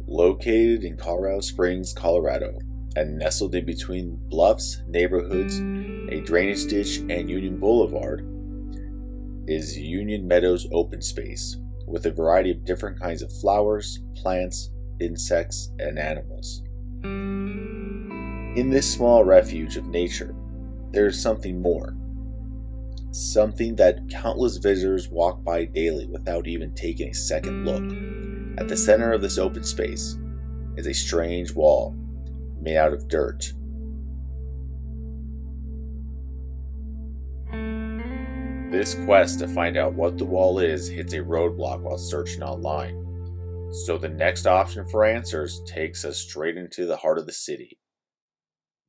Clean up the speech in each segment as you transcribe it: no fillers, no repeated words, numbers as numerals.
Located in Colorado Springs, Colorado, and nestled in between bluffs, neighborhoods, a drainage ditch, and Union Boulevard, is Union Meadows Open Space, with a variety of different kinds of flowers, plants, insects, and animals. In this small refuge of nature, there is something more. Something that countless visitors walk by daily without even taking a second look. At the center of this open space is a strange wall made out of dirt. This quest to find out what the wall is hits a roadblock while searching online. So the next option for answers takes us straight into the heart of the city.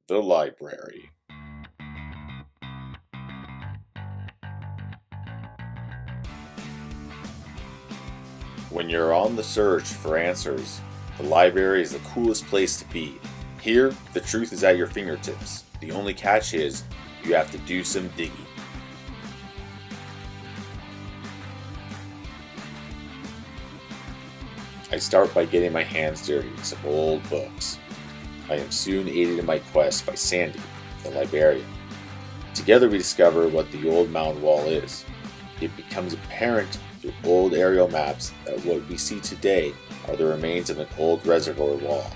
The library. When you're on the search for answers, the library is the coolest place to be. Here, the truth is at your fingertips. The only catch is, you have to do some digging. I start by getting my hands dirty with some old books. I am soon aided in my quest by Sandy, the librarian. Together we discover what the old Mound wall is. It becomes apparent through old aerial maps that what we see today are the remains of an old reservoir wall,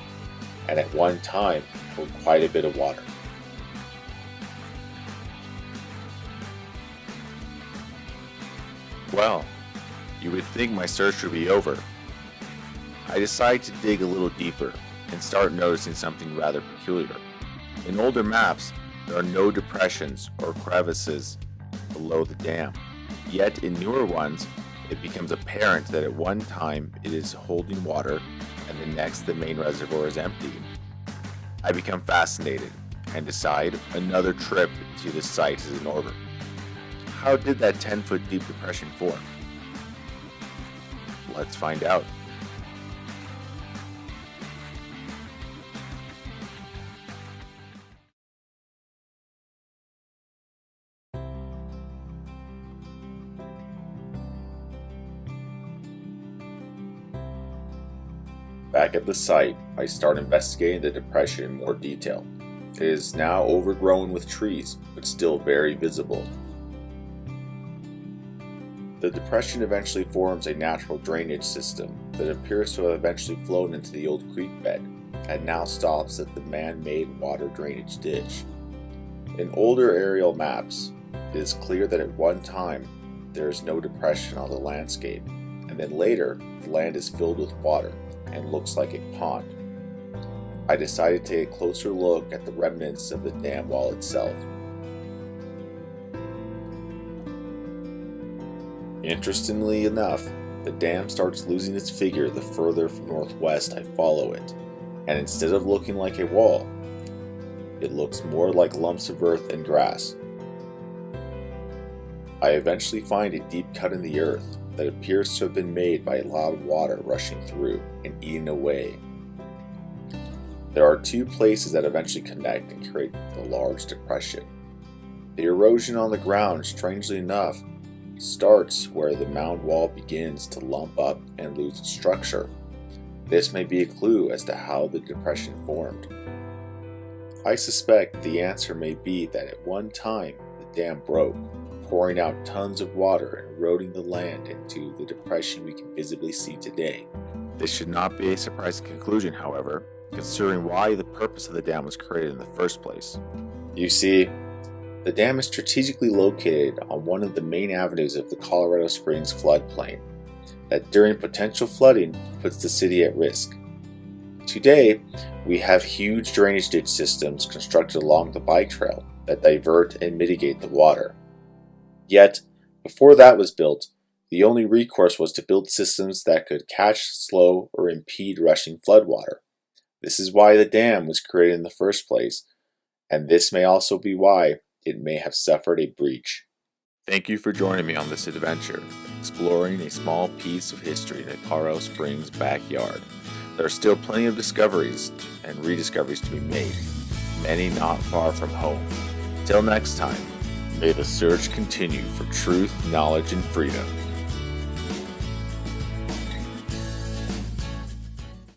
and at one time held quite a bit of water. Well, you would think my search would be over. I decide to dig a little deeper and start noticing something rather peculiar. In older maps, there are no depressions or crevices below the dam. Yet in newer ones, it becomes apparent that at one time it is holding water and the next the main reservoir is empty. I become fascinated and decide another trip to the site is in order. How did that 10-foot deep depression form? Let's find out. Back at the site, I start investigating the depression in more detail. It is now overgrown with trees, but still very visible. The depression eventually forms a natural drainage system that appears to have eventually flowed into the old creek bed, and now stops at the man-made water drainage ditch. In older aerial maps, it is clear that at one time there is no depression on the landscape, and then later the land is filled with water and looks like a pond. I decided to take a closer look at the remnants of the dam wall itself. Interestingly enough, the dam starts losing its figure the further northwest I follow it, and instead of looking like a wall, it looks more like lumps of earth and grass. I eventually find a deep cut in the earth that appears to have been made by a lot of water rushing through and eating away. There are two places that eventually connect and create the large depression. The erosion on the ground, strangely enough, starts where the mound wall begins to lump up and lose its structure. This may be a clue as to how the depression formed. I suspect the answer may be that at one time the dam broke, pouring out tons of water and eroding the land into the depression we can visibly see today. This should not be a surprising conclusion, however, considering why the purpose of the dam was created in the first place. You see, the dam is strategically located on one of the main avenues of the Colorado Springs floodplain that during potential flooding puts the city at risk. Today, we have huge drainage ditch systems constructed along the bike trail that divert and mitigate the water. Yet, before that was built, the only recourse was to build systems that could catch, slow, or impede rushing floodwater. This is why the dam was created in the first place, and this may also be why it may have suffered a breach. Thank you for joining me on this adventure, exploring a small piece of history in the Colorado Springs backyard. There are still plenty of discoveries and rediscoveries to be made, many not far from home. Till next time, may the search continue for truth, knowledge, and freedom.